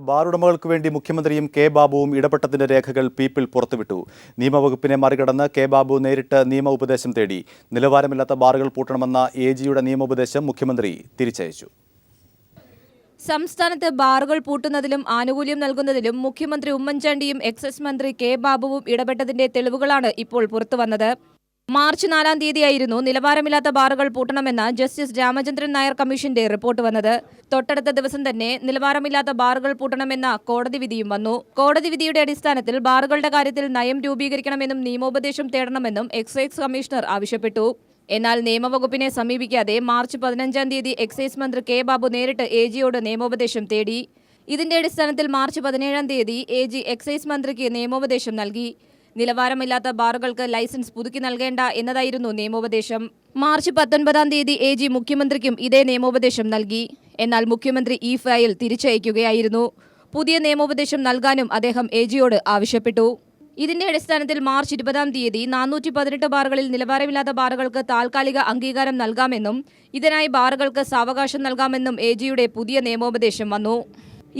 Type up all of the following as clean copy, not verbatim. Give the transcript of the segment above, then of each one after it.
ബാറുടമകൾക്ക് വേണ്ടി മുഖ്യമന്ത്രിയും കെ ബാബുവും ഇടപെട്ടതിന്റെ രേഖകൾ പീപ്പിൾ പുറത്തുവിട്ടു. നിയമവകുപ്പിനെ മറികടന്ന് കെ ബാബു നേരിട്ട് നിയമ ഉപദേശം തേടി. നിലവാരമില്ലാത്ത ബാറുകൾ പൂട്ടണമെന്ന എജിയുടെ നിയമോപദേശം മുഖ്യമന്ത്രി തിരിച്ചയച്ചു. സംസ്ഥാനത്ത് ബാറുകൾ പൂട്ടുന്നതിലും ആനുകൂല്യം നൽകുന്നതിലും മുഖ്യമന്ത്രി ഉമ്മൻചാണ്ടിയും എക്സൈസ് മന്ത്രി കെ ബാബുവും ഇടപെട്ടതിന്റെ തെളിവുകളാണ് ഇപ്പോൾ പുറത്തുവന്നത്. മാർച്ച് 4-ാം തീയതിയായിരുന്നു നിലവാരമില്ലാത്ത ബാറുകൾ പൂട്ടണമെന്ന ജസ്റ്റിസ് രാമചന്ദ്രൻ നായർ കമ്മീഷന്റെ റിപ്പോർട്ട് വന്നത്. തൊട്ടടുത്ത ദിവസം തന്നെ നിലവാരമില്ലാത്ത ബാറുകൾ പൂട്ടണമെന്ന കോടതി വിധിയും വന്നു. കോടതി വിധിയുടെ അടിസ്ഥാനത്തിൽ ബാറുകളുടെ കാര്യത്തിൽ നയം രൂപീകരിക്കണമെന്നും നിയമോപദേശം തേടണമെന്നും എക്സൈസ് കമ്മീഷണർ ആവശ്യപ്പെട്ടു. എന്നാൽ നിയമവകുപ്പിനെ സമീപിക്കാതെ മാർച്ച് 15-ാം തീയതി എക്സൈസ് മന്ത്രി കെ ബാബു നേരിട്ട് എജിയോട് നിയമോപദേശം തേടി. ഇതിന്റെ അടിസ്ഥാനത്തിൽ മാർച്ച് 17-ാം തീയതി എജി എക്സൈസ് മന്ത്രിക്ക് നിയമോപദേശം നൽകി. നിലവാരമില്ലാത്ത ബാറുകൾക്ക് ലൈസൻസ് പുതുക്കി നൽകേണ്ട എന്നതായിരുന്നു നിയമോപദേശം. മാർച്ച് 19-ാം തീയതി എജി മുഖ്യമന്ത്രിക്കും ഇതേ നിയമോപദേശം നൽകി. എന്നാൽ മുഖ്യമന്ത്രി ഈ ഫയൽ തിരിച്ചയക്കുകയായിരുന്നു. പുതിയ നിയമോപദേശം നൽകാനും അദ്ദേഹം എജിയോട് ആവശ്യപ്പെട്ടു. ഇതിന്റെ അടിസ്ഥാനത്തിൽ മാർച്ച് 20-ാം തീയതി 418 ബാറുകളിൽ നിലവാരമില്ലാത്ത ബാറുകൾക്ക് താൽക്കാലിക അംഗീകാരം നൽകാമെന്നും ഇതിനായി ബാറുകൾക്ക് സാവകാശം നൽകാമെന്നും എജിയുടെ പുതിയ നിയമോപദേശം വന്നു.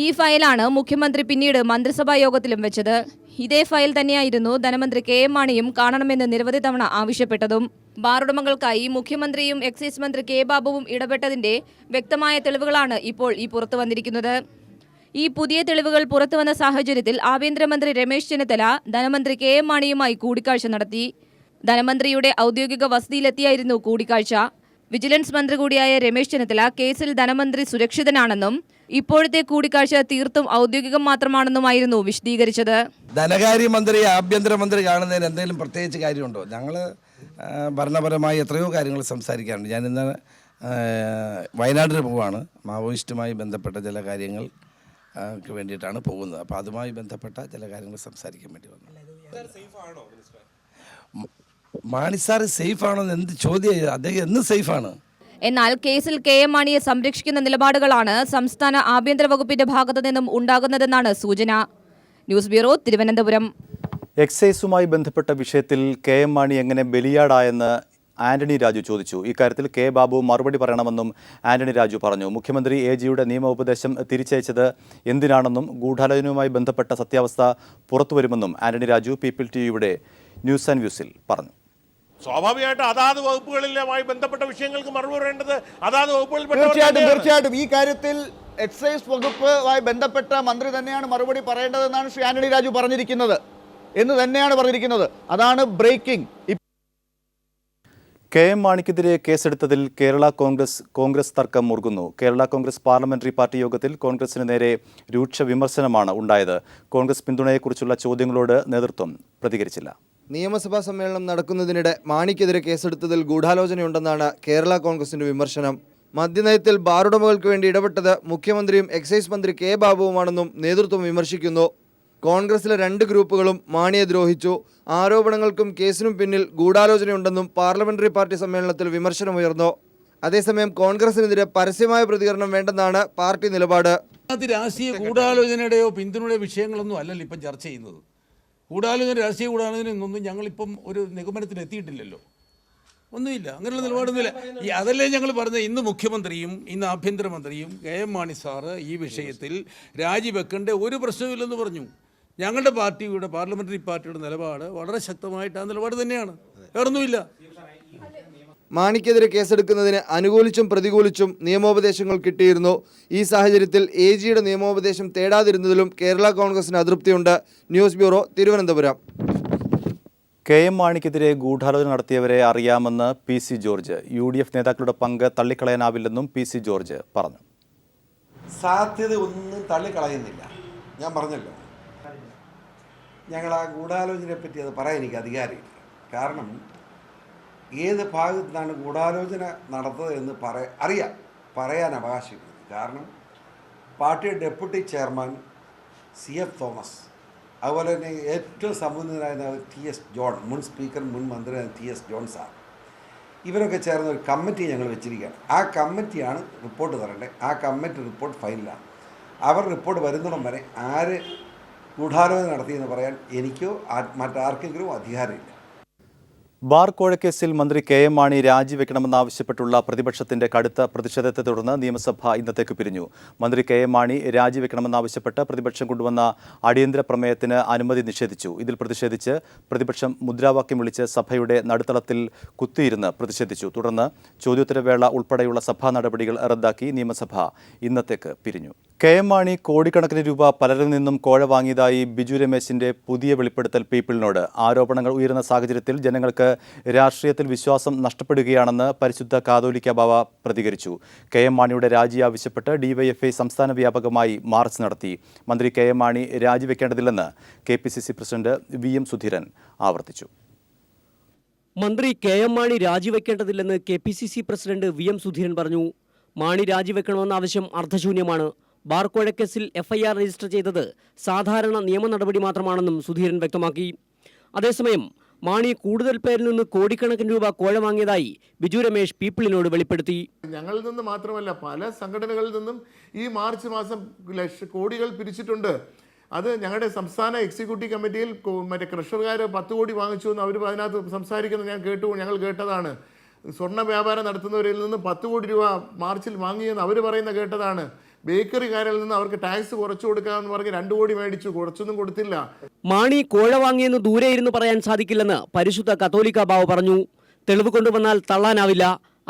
ഈ ഫയലാണ് മുഖ്യമന്ത്രി പിന്നീട് മന്ത്രിസഭാ യോഗത്തിലും വെച്ചത്. ഇതേ ഫയൽ തന്നെയായിരുന്നു ധനമന്ത്രി കെ എം മാണിയും കാണണമെന്ന് നിരവധി തവണ ആവശ്യപ്പെട്ടതും. ബാറുടമകൾക്കായി മുഖ്യമന്ത്രിയും എക്സൈസ് മന്ത്രി കെ ബാബുവും ഇടപെട്ടതിന്റെ വ്യക്തമായ തെളിവുകളാണ് ഇപ്പോൾ പുറത്തു വന്നിരിക്കുന്നത്. ഈ പുതിയ തെളിവുകൾ പുറത്തുവന്ന സാഹചര്യത്തിൽ ആഭ്യന്തരമന്ത്രി രമേശ് ചെന്നിത്തല ധനമന്ത്രി കെ എം മാണിയുമായി കൂടിക്കാഴ്ച നടത്തി. ധനമന്ത്രിയുടെ ഔദ്യോഗിക വസതിയിലെത്തിയായിരുന്നു കൂടിക്കാഴ്ച. വിജിലൻസ് മന്ത്രി കൂടിയായ രമേശ് ചെന്നിത്തല കേസിൽ ധനമന്ത്രി സുരക്ഷിതനാണെന്നും ഇപ്പോഴത്തെ കൂടിക്കാഴ്ച തീർത്തും ഔദ്യോഗികം മാത്രമാണെന്നുമായിരുന്നു വിശദീകരിച്ചത്. ധനകാര്യമന്ത്രി ആഭ്യന്തരമന്ത്രി കാണുന്നതിന് എന്തെങ്കിലും പ്രത്യേകിച്ച് കാര്യമുണ്ടോ? ഞങ്ങൾ ഭരണപരമായി എത്രയോ കാര്യങ്ങൾ സംസാരിക്കാറുണ്ട്. ഞാനിന്ന് വയനാട്ടിൽ പോവാണ്. മാവോയിസ്റ്റുമായി ബന്ധപ്പെട്ട ചില കാര്യങ്ങൾക്ക് വേണ്ടിയിട്ടാണ് പോകുന്നത്. അപ്പോൾ അതുമായി ബന്ധപ്പെട്ട ചില കാര്യങ്ങൾ സംസാരിക്കാൻ വേണ്ടി വന്നു. മാണി സാർ സേഫാണോ എന്ത് ചോദ്യം? അദ്ദേഹം എന്ന് സേഫാണ്. എന്നാൽ കേസിൽ കെ എം മാണിയെ സംരക്ഷിക്കുന്ന നിലപാടുകളാണ് സംസ്ഥാന ആഭ്യന്തര വകുപ്പിന്റെ ഭാഗത്തു നിന്നും ഉണ്ടാകുന്നതെന്നാണ് സൂചന. News bureau, Thiruvananthapuram. എക്സൈസുമായി ബന്ധപ്പെട്ട വിഷയത്തിൽ കെ എം മാണി എങ്ങനെ ബലിയാടായെന്ന് ആന്റണി രാജു ചോദിച്ചു. ഇക്കാര്യത്തിൽ കെ ബാബു മറുപടി പറയണമെന്നും ആന്റണി രാജു പറഞ്ഞു. മുഖ്യമന്ത്രി എജിയുടെ നിയമോപദേശം തിരിച്ചയച്ചത് എന്തിനാണെന്നും ഗൂഢാലോചനയുമായി ബന്ധപ്പെട്ട സത്യാവസ്ഥ പുറത്തുവരുമെന്നും ആന്റണി രാജു പീപ്പിൾ ടിവിയുടെ ന്യൂസ് ആൻഡ് വ്യൂസിൽ പറഞ്ഞു. സ്വാഭാവികമായിട്ട് അതാത് വകുപ്പുകളിലുമായി ബന്ധപ്പെട്ട വിഷയങ്ങൾക്ക് മറുപടി പറയേണ്ടത് അതാത് വകുപ്പുകളിൽ. തീർച്ചയായിട്ടും ഈ കാര്യത്തിൽ എക്സൈസ് വകുപ്പുമായി ബന്ധപ്പെട്ട മന്ത്രി തന്നെയാണ് മറുപടി പറയേണ്ടതെന്നാണ് ശ്രീ ആന്റണി രാജു പറഞ്ഞിരിക്കുന്നത് എന്ന് തന്നെയാണ് പറഞ്ഞിരിക്കുന്നത്. അതാണ് ബ്രേക്കിംഗ്. കെ എം മാണിക്കെതിരെ കേസെടുത്തതിൽ കേരള കോൺഗ്രസ് തർക്കം മുറുകുന്നു. കേരള കോൺഗ്രസ് പാർലമെന്ററി പാർട്ടി യോഗത്തിൽ കോൺഗ്രസിന് നേരെ രൂക്ഷ വിമർശനമാണ് ഉണ്ടായത്. കോൺഗ്രസ് പിന്തുണയെക്കുറിച്ചുള്ള ചോദ്യങ്ങളോട് നേതൃത്വം പ്രതികരിച്ചില്ല. നിയമസഭാ സമ്മേളനം നടക്കുന്നതിനിടെ മാണിക്കെതിരെ കേസെടുത്തതിൽ ഗൂഢാലോചനയുണ്ടെന്നാണ് കേരള കോൺഗ്രസിന്റെ വിമർശനം. മദ്യനയത്തിൽ ബാറുടമകൾക്ക് വേണ്ടി ഇടപെട്ടത് മുഖ്യമന്ത്രിയും എക്സൈസ് മന്ത്രി കെ ബാബുവുമാണെന്നും നേതൃത്വം വിമർശിക്കുന്നു. കോൺഗ്രസിലെ രണ്ട് ഗ്രൂപ്പുകളും മാണിയെ ദ്രോഹിച്ചു. ആരോപണങ്ങൾക്കും കേസിനും പിന്നിൽ ഗൂഢാലോചനയുണ്ടെന്നും പാർലമെന്ററി പാർട്ടി സമ്മേളനത്തിൽ വിമർശനമുയർന്നു. അതേസമയം കോൺഗ്രസിനെതിരെ പരസ്യമായ പ്രതികരണം വേണ്ടെന്നാണ് പാർട്ടി നിലപാട്. അത് രാഷ്ട്രീയ ഗൂഢാലോചനയുടെയോ പിന്തുണയുടെ വിഷയങ്ങളൊന്നും അല്ലല്ലോ ഇപ്പം ചർച്ച ചെയ്യുന്നത്. രാഷ്ട്രീയ ഗൂഢാലോചനയൊന്നും ഞങ്ങളിപ്പം ഒരു നിഗമനത്തിൽ എത്തിയിട്ടില്ലല്ലോ. ഒന്നുമില്ല, അങ്ങനെയുള്ള നിലപാടൊന്നുമില്ല. അതല്ലേ ഞങ്ങൾ പറഞ്ഞത്. ഇന്ന് മുഖ്യമന്ത്രിയും ഇന്ന് ആഭ്യന്തരമന്ത്രിയും കെ എം മാണി സാറ് ഈ വിഷയത്തിൽ രാജിവെക്കേണ്ട ഒരു പ്രശ്നമില്ലെന്ന് പറഞ്ഞു. ഞങ്ങളുടെ പാർട്ടിയുടെ പാർലമെന്ററി പാർട്ടിയുടെ നിലപാട് വളരെ ശക്തമായിട്ട് ആ നിലപാട് തന്നെയാണ്. വേറൊന്നുമില്ല. മാണിക്കെതിരെ കേസെടുക്കുന്നതിന് അനുകൂലിച്ചും പ്രതികൂലിച്ചും നിയമോപദേശങ്ങൾ കിട്ടിയിരുന്നു. ഈ സാഹചര്യത്തിൽ എജിയുടെ നിയമോപദേശം തേടാതിരുന്നതിലും കേരള കോൺഗ്രസിന് അതൃപ്തിയുണ്ട്. News bureau, Thiruvananthapuram. K M മാണിക്കെതിരെ ഗൂഢാലോചന നടത്തിയവരെ അറിയാമെന്ന് പി സി ജോർജ്. UDF നേതാക്കളുടെ പങ്ക് തള്ളിക്കളയാനാവില്ലെന്നും പി സി ജോർജ് പറഞ്ഞു. സാധ്യത ഒന്നും തള്ളിക്കളയുന്നില്ല. ഞാൻ പറഞ്ഞല്ലോ, ഞങ്ങൾ ആ ഗൂഢാലോചനയെ പറ്റി അത് പറയാൻ എനിക്ക് അധികാരമില്ല. കാരണം ഏത് ഭാഗത്തു നിന്നാണ് ഗൂഢാലോചന നടന്നത് എന്ന് പറയാൻ അവകാശമില്ല. കാരണം party deputy chairman CF Thomas, അതുപോലെ തന്നെ ഏറ്റവും സമ്പന്നനായ TS ജോൺ, മുൻ സ്പീക്കർ മുൻ മന്ത്രി TS ജോൺ സാർ, ഇവരൊക്കെ ചേർന്ന ഒരു കമ്മിറ്റി ഞങ്ങൾ വെച്ചിരിക്കുകയാണ്. ആ കമ്മിറ്റിയാണ് റിപ്പോർട്ട് തരേണ്ടത്. ആ കമ്മിറ്റി റിപ്പോർട്ട് ഫൈനലാണ്. അവർ റിപ്പോർട്ട് വരുന്നിടം വരെ ആര് ഗൂഢാലോചന നടത്തിയെന്ന് പറയാൻ എനിക്കോ മറ്റാർക്കെങ്കിലും അധികാരമില്ല. ബാർ കോഴക്കേസിൽ മന്ത്രി കെ.എം. മാണി രാജിവെക്കണമെന്നാവശ്യപ്പെട്ടുള്ള പ്രതിപക്ഷത്തിന്റെ കടുത്ത പ്രതിഷേധത്തെ തുടർന്ന് നിയമസഭ ഇന്നത്തേക്ക് പിരിഞ്ഞു. മന്ത്രി കെ.എം. മാണി രാജിവെക്കണമെന്നാവശ്യപ്പെട്ട് പ്രതിപക്ഷം കൊണ്ടുവന്ന അടിയന്തര പ്രമേയത്തിന് അനുമതി നിഷേധിച്ചു. ഇതിൽ പ്രതിഷേധിച്ച് പ്രതിപക്ഷം മുദ്രാവാക്യം വിളിച്ച് സഭയുടെ നടുത്തളത്തിൽ കുത്തിയിരുന്ന് പ്രതിഷേധിച്ചു. തുടർന്ന് ചോദ്യോത്തരവേള ഉൾപ്പെടെയുള്ള സഭാ നടപടികൾ റദ്ദാക്കി നിയമസഭ ഇന്നത്തേക്ക് പിരിഞ്ഞു. കെ.എം. മാണി കോടിക്കണക്കിന് രൂപ പലരിൽ നിന്നും കോഴ വാങ്ങിയതായി ബിജു രമേശിന്റെ പുതിയ വെളിപ്പെടുത്തൽ പീപ്പിളിനോട്. ആരോപണങ്ങൾ ഉയരുന്ന സാഹചര്യത്തിൽ ജനങ്ങൾക്ക് രാഷ്ട്രീയത്തിൽ വിശ്വാസം നഷ്ടപ്പെടുകയാണെന്ന് പരിശുദ്ധ കാതോലിക്ക ബാവ പ്രതികരിച്ചു. കെ.എം. മാണിയുടെ രാജി ആവശ്യപ്പെട്ട് ഡിവൈഎഫ്ഐ സംസ്ഥാന വ്യാപകമായി മാർച്ച് നടത്തി. മന്ത്രി കെ.എം. മാണി രാജിവെക്കേണ്ടതില്ലെന്ന് കെ.പി.സി.സി പ്രസിഡന്റ് വി.എം. സുധീരൻ ആവർത്തിച്ചു. മന്ത്രി കെ.എം. മാണി രാജിവെക്കേണ്ടതില്ലെന്ന് കെ.പി.സി.സി പ്രസിഡന്റ് വി.എം. സുധീരൻ പറഞ്ഞു. മാണി രാജിവെക്കണമെന്ന ആവശ്യം അർത്ഥശൂന്യമാണ്. ബാർ കോഴക്കേസിൽ എഫ്ഐആർ രജിസ്റ്റർ ചെയ്തത് സാധാരണ നിയമ നടപടി മാത്രമാണെന്നും സുധീരൻ വ്യക്തമാക്കി. അതേസമയം മാണി കൂടുതൽ പേരിൽ നിന്ന് കോടിക്കണക്കിന് രൂപ കോഴ വാങ്ങിയതായി ബിജു രമേശ് പീപ്പിളിനോട് വെളിപ്പെടുത്തി. ഞങ്ങളിൽ നിന്ന് മാത്രമല്ല പല സംഘടനകളിൽ നിന്നും ഈ മാർച്ച് മാസം കോടികൾ പിരിച്ചിട്ടുണ്ട്. അത് ഞങ്ങളുടെ സംസ്ഥാന എക്സിക്യൂട്ടീവ് കമ്മിറ്റിയിൽ മറ്റേ കൃഷകർ 10 കോടി വാങ്ങിച്ചു എന്ന് അവർ അതിനകത്ത് സംസാരിക്കുന്നത് ഞങ്ങൾ കേട്ടതാണ്. സ്വർണ്ണ വ്യാപാരം നടത്തുന്നവരിൽ നിന്ന് 10 കോടി രൂപ മാർച്ചിൽ വാങ്ങിയെന്ന് അവർ പറയുന്ന കേട്ടതാണ്. ബേക്കറിക്കാരിൽ നിന്ന് അവർക്ക് ടാക്സ് കുറച്ചു കൊടുക്കാമെന്ന് പറഞ്ഞ് 2 കോടി മേടിച്ചു, കുറച്ചൊന്നും കൊടുത്തില്ല. മാണി കോഴ വാങ്ങിയെന്ന് ദൂരെ ഇരുന്ന് പറയാൻ സാധിക്കില്ലെന്ന് പരിശുദ്ധ കത്തോലിക്ക ബാവ പറഞ്ഞു. തെളിവ് കൊണ്ടുവന്നാൽ തള്ളാനാവില്ല.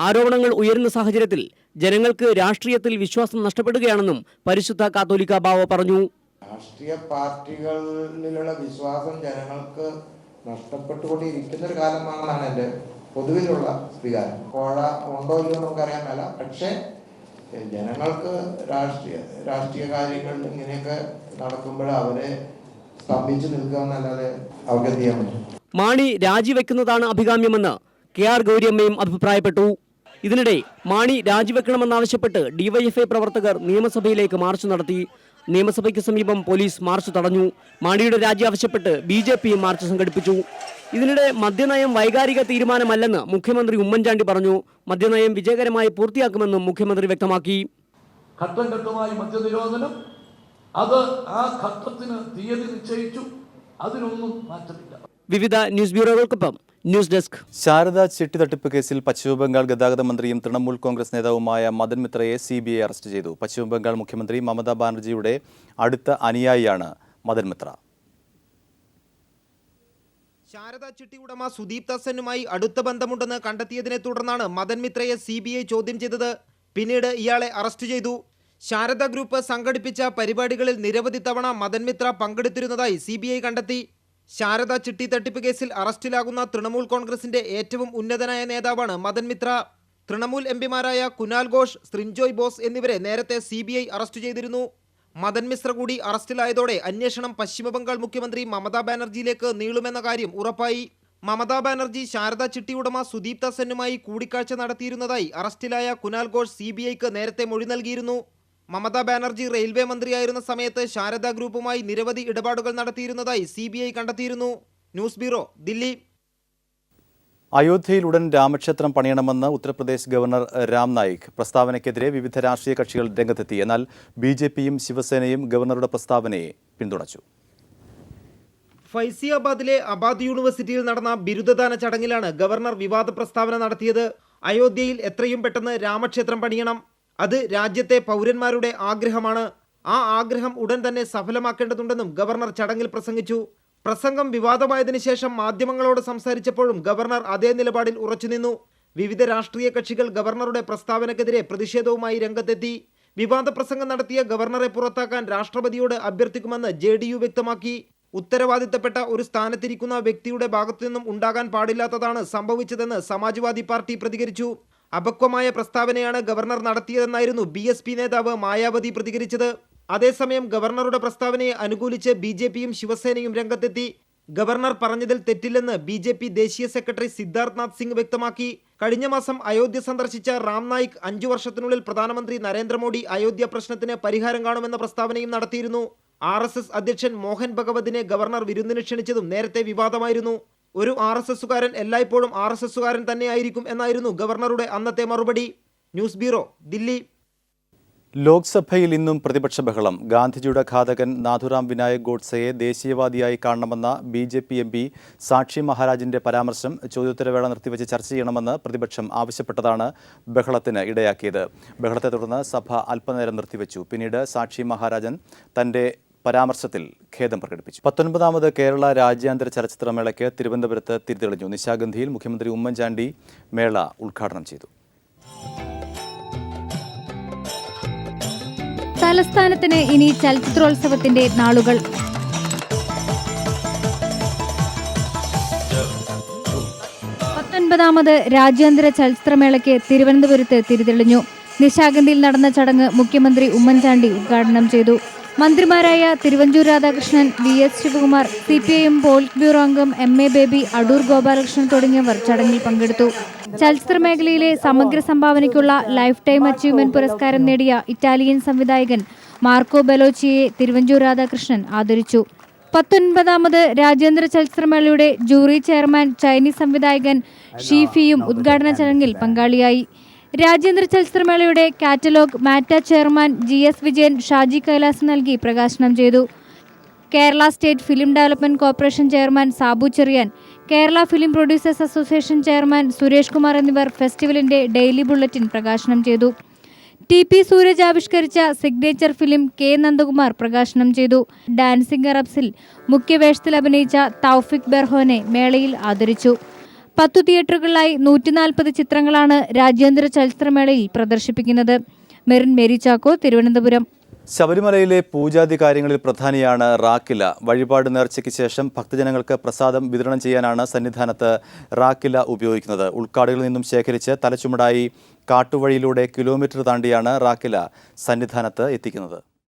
ആരോപണങ്ങൾ ഉയരുന്ന സാഹചര്യത്തിൽ ജനങ്ങൾക്ക് രാഷ്ട്രീയത്തിൽ വിശ്വാസം നഷ്ടപ്പെടുകയാണെന്നും പരിശുദ്ധ കാത്തോലിക്ക ബാവ പറഞ്ഞു. രാഷ്ട്രീയ പാർട്ടികളിലുള്ള വിശ്വാസം ജനങ്ങൾക്ക് നഷ്ടപ്പെട്ടുകൊണ്ടിരിക്കുന്ന ഒരു കാലമാണെന്നാണ് എൻ്റെ പൊതുവിലുള്ള വികാരം. കോഴ ഉണ്ടോ ഇല്ലയോ നമുക്കറിയാൻ മേല. പക്ഷേ ജനങ്ങൾക്ക് രാഷ്ട്രീയ കാര്യങ്ങളിൽ ഇങ്ങനെയൊക്കെ നടക്കുമ്പോൾ അവരെ സ്തംഭിച്ചു നിൽക്കുക എന്നല്ലാതെ അവർക്ക് എന്ത് ചെയ്യാൻ പറ്റും? മാണി രാജിവെക്കുന്നതാണ് അഭികാമ്യമെന്ന് കെ.ആർ. ഗൗരിയമ്മയും അഭിപ്രായപ്പെട്ടു. ഇതിനിടെ മാണി രാജിവെക്കണമെന്നാവശ്യപ്പെട്ട് ഡിവൈഎഫ്ഐ പ്രവർത്തകർ നിയമസഭയിലേക്ക് മാർച്ച് നടത്തി. നിയമസഭയ്ക്ക് സമീപം പോലീസ് മാർച്ച് തടഞ്ഞു. മാണിയുടെ രാജി ആവശ്യപ്പെട്ട് ബി.ജെ.പിയും മാർച്ച് സംഘടിപ്പിച്ചു. ഇതിനിടെ മദ്യനയം വൈകാരിക തീരുമാനമല്ലെന്ന് മുഖ്യമന്ത്രി ഉമ്മൻചാണ്ടി പറഞ്ഞു. മദ്യനയം വിജയകരമായി പൂർത്തിയാക്കുമെന്നും മുഖ്യമന്ത്രി വ്യക്തമാക്കി. ഘട്ടം ഘട്ടമായി മദ്യനിരോധനം, അത് ആ ഘട്ടത്തിന് തീയതി നിശ്ചയിച്ചു, അതിനൊന്നും മാറ്റമില്ല. വിവിധ ന്യൂസ് ബ്യൂറോകൾക്കൊപ്പം ന്യൂസ് ഡെസ്ക്. ശാരദ ചിട്ടി തട്ടിപ്പ് കേസിൽ പശ്ചിമബംഗാൾ ഗതാഗത മന്ത്രിയും തൃണമൂൽ കോൺഗ്രസ് നേതാവുമായ മദൻ മിത്രയെ CBI അറസ്റ്റ് ചെയ്തു. പശ്ചിമബംഗാൾ മുഖ്യമന്ത്രി മമതാ ബാനർജിയുടെ അടുത്ത അനുയായിയാണ് മദൻ മിത്ര. ശാരദ ചിട്ടി ഉടമ സുദീപ് ദാസനുമായി അടുത്ത ബന്ധമുണ്ടെന്ന് കണ്ടെത്തിയതിനെ തുടർന്നാണ് മദൻ മിത്രയെ CBI ചോദ്യം ചെയ്തത്. പിന്നീട് ഇയാളെ അറസ്റ്റ് ചെയ്തു. ശാരദ ഗ്രൂപ്പ് സംഘടിപ്പിച്ച പരിപാടികളിൽ നിരവധി തവണ മദൻ മിത്ര പങ്കെടുത്തിരുന്നതായി CBI കണ്ടെത്തി. ശാരദ ചിട്ടി തട്ടിപ്പ് കേസിൽ അറസ്റ്റിലാകുന്ന തൃണമൂൽ കോൺഗ്രസിന്റെ ഏറ്റവും ഉന്നതനായ നേതാവാണ് മദൻ മിത്ര. തൃണമൂൽ എംപിമാരായ കുനാൽ ഘോഷ്, ശ്രിൻജോയ് ബോസ് എന്നിവരെ നേരത്തെ CBI അറസ്റ്റ് ചെയ്തിരുന്നു. മദൻ മിശ്ര കൂടി അറസ്റ്റിലായതോടെ അന്വേഷണം പശ്ചിമബംഗാൾ മുഖ്യമന്ത്രി മമതാ ബാനർജിയിലേക്ക് നീളുമെന്ന കാര്യം ഉറപ്പായി. മമതാ ബാനർജി ശാരദ ചിട്ടി ഉടമ സുദീപ് ദാസനുമായി കൂടിക്കാഴ്ച നടത്തിയിരുന്നതായി അറസ്റ്റിലായ കുനാൽ ഘോഷ് CBIക്ക് നേരത്തെ മൊഴി നൽകിയിരുന്നു. മമതാ ബാനർജി റെയിൽവേ മന്ത്രിയായിരുന്ന സമയത്ത് ശാരദ ഗ്രൂപ്പുമായി നിരവധി ഇടപാടുകൾ നടത്തിയിരുന്നതായി CBI കണ്ടെത്തിയിരുന്നു. News bureau, Delhi. അയോധ്യയിൽ ഉടൻ രാമക്ഷേത്രം പണിയണമെന്ന് ഉത്തർപ്രദേശ് ഗവർണർ രാം നായിക് പ്രസ്താവനയ്ക്കെതിരെ വിവിധ രാഷ്ട്രീയ കക്ഷികൾ രംഗത്തെത്തി. എന്നാൽ BJPയും ശിവസേനയും ഗവർണറുടെ പ്രസ്താവനയെ പിന്തുണച്ചു. ഫൈസിയാബാദിലെ അബാദ് യൂണിവേഴ്സിറ്റിയിൽ നടന്ന ബിരുദദാന ചടങ്ങിലാണ് ഗവർണർ വിവാദ പ്രസ്താവന നടത്തിയത്. അയോധ്യയിൽ എത്രയും പെട്ടെന്ന് രാമക്ഷേത്രം പണിയണം. അത് രാജ്യത്തെ പൗരന്മാരുടെ ആഗ്രഹമാണ്. ആ ആഗ്രഹം ഉടൻ തന്നെ സഫലമാക്കേണ്ടതുണ്ടെന്നും ഗവർണർ ചടങ്ങിൽ പ്രസംഗിച്ചു. പ്രസംഗം വിവാദമായതിനു ശേഷം മാധ്യമങ്ങളോട് സംസാരിച്ചപ്പോഴും ഗവർണർ അതേ നിലപാടിൽ ഉറച്ചുനിന്നു. വിവിധ രാഷ്ട്രീയ കക്ഷികൾ ഗവർണറുടെ പ്രസ്താവനക്കെതിരെ പ്രതിഷേധവുമായി രംഗത്തെത്തി. വിവാദ പ്രസംഗം നടത്തിയ ഗവർണറെ പുറത്താക്കാൻ രാഷ്ട്രപതിയോട് അഭ്യർത്ഥിക്കുമെന്ന് JDU വ്യക്തമാക്കി. ഉത്തരവാദിത്തപ്പെട്ട ഒരു സ്ഥാനത്തിരിക്കുന്ന വ്യക്തിയുടെ ഭാഗത്തു നിന്നും ഉണ്ടാകാൻ പാടില്ലാത്തതാണ് സംഭവിച്ചതെന്ന് സമാജ്വാദി പാർട്ടി പ്രതികരിച്ചു. അപക്വമായ പ്രസ്താവനയാണ് ഗവർണർ നടത്തിയതെന്നായിരുന്നു BSP നേതാവ് മായാവതി പ്രതികരിച്ചത്. അതേസമയം ഗവർണറുടെ പ്രസ്താവനയെ അനുകൂലിച്ച് BJPയും ശിവസേനയും രംഗത്തെത്തി. ഗവർണർ പറഞ്ഞതിൽ തെറ്റില്ലെന്ന് BJP ദേശീയ സെക്രട്ടറി സിദ്ധാർത്ഥ് നാഥ് സിംഗ് വ്യക്തമാക്കി. കഴിഞ്ഞ മാസം അയോധ്യ സന്ദർശിച്ച റാം നായിക് 5 വർഷത്തിനുള്ളിൽ പ്രധാനമന്ത്രി നരേന്ദ്രമോദി അയോധ്യ പ്രശ്നത്തിന് പരിഹാരം കാണുമെന്ന പ്രസ്താവനയും നടത്തിയിരുന്നു. RSS അധ്യക്ഷൻ മോഹൻ ഭഗവതിനെ ഗവർണർ വിരുന്നിന് ക്ഷണിച്ചതും നേരത്തെ വിവാദമായിരുന്നു. ഒരു RSSകാരൻ എല്ലായ്പ്പോഴും RSSകാരൻ തന്നെയായിരിക്കും എന്നായിരുന്നു ഗവർണറുടെ അന്നത്തെ മറുപടി. News bureau, Delhi. ലോക്സഭയിൽ ഇന്നും പ്രതിപക്ഷ ബഹളം. ഗാന്ധിജിയുടെ ഘാതകൻ നാഥുറാം വിനായക് ഗോഡ്സെയെ ദേശീയവാദിയായി കാണണമെന്ന BJP MP സാക്ഷി മഹാരാജിന്റെ പരാമർശം ചോദ്യോത്തരവേള നിർത്തിവെച്ച് ചർച്ച ചെയ്യണമെന്ന് പ്രതിപക്ഷം ആവശ്യപ്പെട്ടതാണ് ബഹളത്തിന് ഇടയാക്കിയത്. ബഹളത്തെ തുടർന്ന് സഭ അല്പനേരം നിർത്തിവെച്ചു. പിന്നീട് സാക്ഷി മഹാരാജൻ തന്റെ പരാമർശത്തിൽ ഖേദം പ്രകടിപ്പിച്ചു. 19ാമത് കേരള രാജ്യാന്തര ചലച്ചിത്രമേളയ്ക്ക് തിരുവനന്തപുരത്ത് തിരിതെളിഞ്ഞു. നിശാഗന്ധിയിൽ മുഖ്യമന്ത്രി ഉമ്മൻചാണ്ടി മേള ഉദ്ഘാടനം ചെയ്തു. തലസ്ഥാനത്തിന് ഇനി ചലച്ചിത്രോത്സവത്തിന്റെ നാളുകൾ. ാമത് രാജ്യാന്തര ചലച്ചിത്രമേളയ്ക്ക് തിരുവനന്തപുരത്ത് തിരിതെളിഞ്ഞു. നിശാഗന്ധിയിൽ നടന്ന ചടങ്ങ് മുഖ്യമന്ത്രി ഉമ്മൻചാണ്ടി ഉദ്ഘാടനം ചെയ്തു. മന്ത്രിമാരായ Thiruvanchoor Radhakrishnan, VS Sivakumar, CPIM politburo അംഗം MA ബേബി, അടൂർ ഗോപാലകൃഷ്ണൻ തുടങ്ങിയവർ ചടങ്ങിൽ പങ്കെടുത്തു. ചലച്ചിത്ര മേഖലയിലെ സമഗ്ര സംഭാവനയ്ക്കുള്ള ലൈഫ് ടൈം അച്ചീവ്മെന്റ് പുരസ്കാരം നേടിയ ഇറ്റാലിയൻ സംവിധായകൻ മാർക്കോ ബെലോച്ചിയെ തിരുവഞ്ചൂർ രാധാകൃഷ്ണൻ ആദരിച്ചു. 19ാമത് രാജ്യാന്തര ചലച്ചിത്രമേളയുടെ ജൂറി ചെയർമാൻ ചൈനീസ് സംവിധായകൻ ഷീഫിയും ഉദ്ഘാടന ചടങ്ങിൽ പങ്കാളിയായി. രാജ്യാന്തര ചലച്ചിത്രമേളയുടെ കാറ്റലോഗ് മാറ്റ ചെയർമാൻ GS വിജയൻ ഷാജി കൈലാസ് നൽകി പ്രകാശനം ചെയ്തു. Kerala state film development corporation chairman Sabu Cherian, Kerala film producers association chairman Suresh Kumar എന്നിവർ ഫെസ്റ്റിവലിന്റെ ഡെയിലി ബുള്ളറ്റിൻ പ്രകാശനം ചെയ്തു. TP സൂരജ് ആവിഷ്കരിച്ച സിഗ്നേച്ചർ ഫിലിം K നന്ദകുമാർ പ്രകാശനം ചെയ്തു. ഡാൻസിംഗ് അറബ്സിൽ മുഖ്യവേഷത്തിൽ അഭിനയിച്ച തൗഫിക് ബെർഹോനെ മേളയിൽ ആദരിച്ചു. 10 തിയേറ്ററുകളിലായി 140 ചിത്രങ്ങളാണ് രാജ്യാന്തര ചലച്ചിത്രമേളയിൽ പ്രദർശിപ്പിക്കുന്നത്. മെറിൻ മേരി ചാക്കോ, തിരുവനന്തപുരം. ശബരിമലയിലെ പൂജാതി കാര്യങ്ങളിൽ പ്രധാനിയാണ് റാക്കില. വഴിപാട് നേർച്ചയ്ക്ക് ശേഷം ഭക്തജനങ്ങൾക്ക് പ്രസാദം വിതരണം ചെയ്യാനാണ് സന്നിധാനത്ത് റാക്കില ഉപയോഗിക്കുന്നത്. ഉൾക്കാടുകളിൽ നിന്നും ശേഖരിച്ച് തലച്ചുമടായി കാട്ടുവഴിയിലൂടെ കിലോമീറ്റർ താണ്ടിയാണ് റാക്കില സന്നിധാനത്ത് എത്തിക്കുന്നത്.